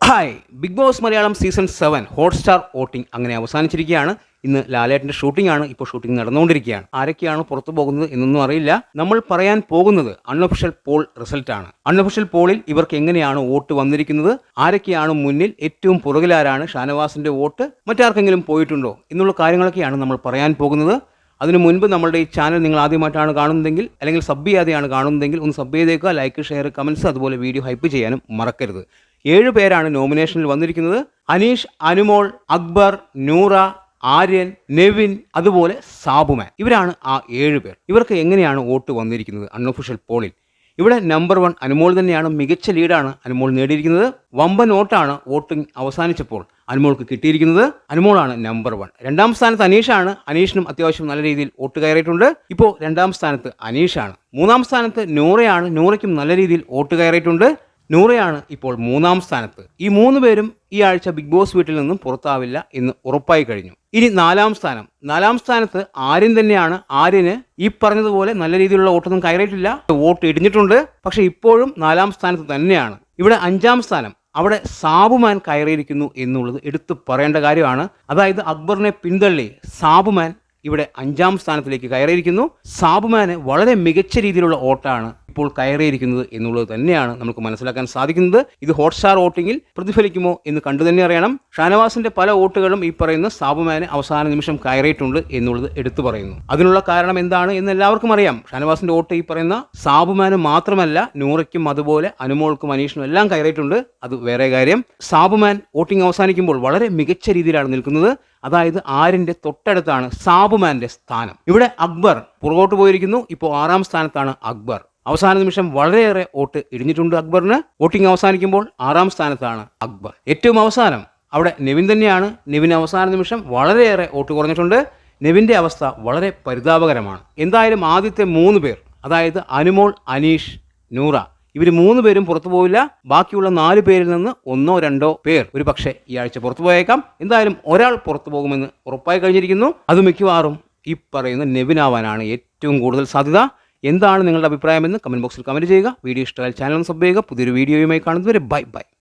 Hi Bigg Boss Malayalam season 7 Hotstar voting അങ്ങനെ അവസാനിച്ചിരിക്കുകയാണ്. ഇന്ന് ലാലേട്ടൻ്റെ ഷൂട്ടിംഗ് ആണ്. ഇപ്പോൾ ഷൂട്ടിംഗ് നടന്നുകൊണ്ടിരിക്കുകയാണ്. ആരൊക്കെയാണ് പുറത്തു പോകുന്നത് എന്നൊന്നും അറിയില്ല. നമ്മൾ പറയാൻ പോകുന്നത് അൺഒഫീഷ്യൽ പോൾ റിസൾട്ട് ആണ്. അൺഒഫീഷ്യൽ പോളിൽ ഇവർക്ക് എങ്ങനെയാണ് വോട്ട് വന്നിരിക്കുന്നത്, ആരൊക്കെയാണ് മുന്നിൽ, ഏറ്റവും പുറകിലാരാണ്, ഷാനവാസിന്റെ വോട്ട് മറ്റാർക്കെങ്കിലും പോയിട്ടുണ്ടോ എന്നുള്ള കാര്യങ്ങളൊക്കെയാണ് നമ്മൾ പറയാൻ പോകുന്നത്. അതിനു മുൻപ് നമ്മളുടെ ഈ ചാനൽ നിങ്ങൾ ആദ്യമായിട്ടാണ് കാണുന്നതെങ്കിൽ അല്ലെങ്കിൽ സബ് ചെയ്യാതെയാണ് കാണുന്നതെങ്കിൽ ഒന്ന് സബ് ചെയ്തേക്കുക. ലൈക്ക്, ഷെയർ, കമൻറ്റ്സ്, അതുപോലെ വീഡിയോ ഹൈപ്പ് ചെയ്യാനും മറക്കരുത്. 7 പേരാണ് നോമിനേഷനിൽ വന്നിരിക്കുന്നത്. അനീഷ്, അനുമോൾ, അക്ബർ, നൂറ, ആര്യൻ, നെവിൻ, അതുപോലെ സാബുമാൻ. ഇവരാണ് ആ 7 പേർ. ഇവർക്ക് എങ്ങനെയാണ് വോട്ട് വന്നിരിക്കുന്നത് അൺഒഫീഷ്യൽ പോളിൽ? ഇവിടെ നമ്പർ 1 അനുമോൾ തന്നെയാണ്. മികച്ച ലീഡാണ് അനുമോൾ നേടിയിരിക്കുന്നത്. വമ്പൻ വോട്ടാണ് വോട്ടിംഗ് അവസാനിച്ചപ്പോൾ അനുമോൾക്ക് കിട്ടിയിരിക്കുന്നത്. അനുമോളാണ് നമ്പർ 1. 2ാം സ്ഥാനത്ത് അനീഷാണ്. അനീഷിനും അത്യാവശ്യം നല്ല രീതിയിൽ വോട്ട് കയറിയിട്ടുണ്ട്. ഇപ്പോൾ 2ാം സ്ഥാനത്ത് അനീഷാണ്. 3ാം സ്ഥാനത്ത് നൂറയാണ്. നൂറയ്ക്കും നല്ല രീതിയിൽ വോട്ട് കയറിയിട്ടുണ്ട്. നൂറയാണ് ഇപ്പോൾ 3ാം സ്ഥാനത്ത്. ഈ 3 പേരും ഈ ആഴ്ച ബിഗ് ബോസ് വീട്ടിൽ നിന്നും പുറത്താവില്ല എന്ന് ഉറപ്പായി കഴിഞ്ഞു. ഇനി 4ാം സ്ഥാനം. 4ാം സ്ഥാനത്ത് ആര്യൻ തന്നെയാണ്. ആര്യന് ഈ പറഞ്ഞതുപോലെ നല്ല രീതിയിലുള്ള വോട്ടൊന്നും കയറിയിട്ടില്ല. വോട്ട് ഇടിഞ്ഞിട്ടുണ്ട്. പക്ഷെ ഇപ്പോഴും 4ാം സ്ഥാനത്ത് തന്നെയാണ്. ഇവിടെ 5ാം സ്ഥാനം. അവിടെ സാബുമാൻ കയറിയിരിക്കുന്നു എന്നുള്ളത് എടുത്തു പറയേണ്ട കാര്യമാണ്. അതായത് അക്ബറിനെ പിന്തള്ളി സാബുമാൻ ഇവിടെ 5ാം സ്ഥാനത്തിലേക്ക് കയറിയിരിക്കുന്നു. സാബുമാന് വളരെ മികച്ച രീതിയിലുള്ള വോട്ടാണ് ഇപ്പോൾ കയറിയിരിക്കുന്നത് എന്നുള്ളത് തന്നെയാണ് നമുക്ക് മനസ്സിലാക്കാൻ സാധിക്കുന്നത്. ഇത് ഹോട്ട്സ്റ്റാർ വോട്ടിങ്ങിൽ പ്രതിഫലിക്കുമോ എന്ന് കണ്ടു തന്നെ അറിയണം. ഷാനവാസിന്റെ പല വോട്ടുകളും ഈ പറയുന്ന സാബുമാന് അവസാന നിമിഷം കയറിയിട്ടുണ്ട് എന്നുള്ളത് എടുത്തു പറയുന്നു. അതിനുള്ള കാരണം എന്താണ് എന്ന് എല്ലാവർക്കും അറിയാം. ഷാനവാസിന്റെ വോട്ട് ഈ പറയുന്ന സാബുമാന് മാത്രമല്ല, നൂറയ്ക്കും അതുപോലെ അനുമോൾക്കും അനീഷിനും എല്ലാം കയറിയിട്ടുണ്ട്. അത് വേറെ കാര്യം. സാബുമാൻ വോട്ടിംഗ് അവസാനിക്കുമ്പോൾ വളരെ മികച്ച രീതിയിലാണ് നിൽക്കുന്നത്. അതായത് ആര്യന്റെ തൊട്ടടുത്താണ് സാബുമാന്റെ സ്ഥാനം. ഇവിടെ അക്ബർ പുറകോട്ട് പോയിരിക്കുന്നു. ഇപ്പോൾ 6ാം സ്ഥാനത്താണ് അക്ബർ. അവസാന നിമിഷം വളരെയേറെ വോട്ട് ഇടിഞ്ഞിട്ടുണ്ട് അക്ബറിന്. വോട്ടിംഗ് അവസാനിക്കുമ്പോൾ 6ാം സ്ഥാനത്താണ് അക്ബർ. ഏറ്റവും അവസാനം അവിടെ നെവിൻ തന്നെയാണ്. നെവിൻ അവസാന നിമിഷം വളരെയേറെ വോട്ട് കുറഞ്ഞിട്ടുണ്ട്. നെവിൻ്റെ അവസ്ഥ വളരെ പരിതാപകരമാണ്. എന്തായാലും ആദ്യത്തെ 3 പേർ, അതായത് അനുമോൾ, അനീഷ്, നൂറ, ഇവർ 3 പേരും പുറത്തു പോവില്ല. ബാക്കിയുള്ള 4 പേരിൽ നിന്ന് 1 or 2 പേർ ഒരു പക്ഷേ ഈ ആഴ്ച പുറത്തു പോയേക്കാം. എന്തായാലും ഒരാൾ പുറത്തു പോകുമെന്ന് ഉറപ്പായി കഴിഞ്ഞിരിക്കുന്നു. അത് മിക്കവാറും ഈ പറയുന്ന നെവിനാവാനാണ് ഏറ്റവും കൂടുതൽ സാധ്യത. എന്താണ് നിങ്ങളുടെ അഭിപ്രായമെന്ന് കമൻറ്റ് ബോക്സിൽ കമൻറ്റ് ചെയ്യുക. വീഡിയോ ഇഷ്ടമായാൽ ചാനൽ സബ് ചെയ്യുക. പുതിയൊരു വീഡിയോയുമായി കാണുന്നതുവരെ ബൈ ബൈ.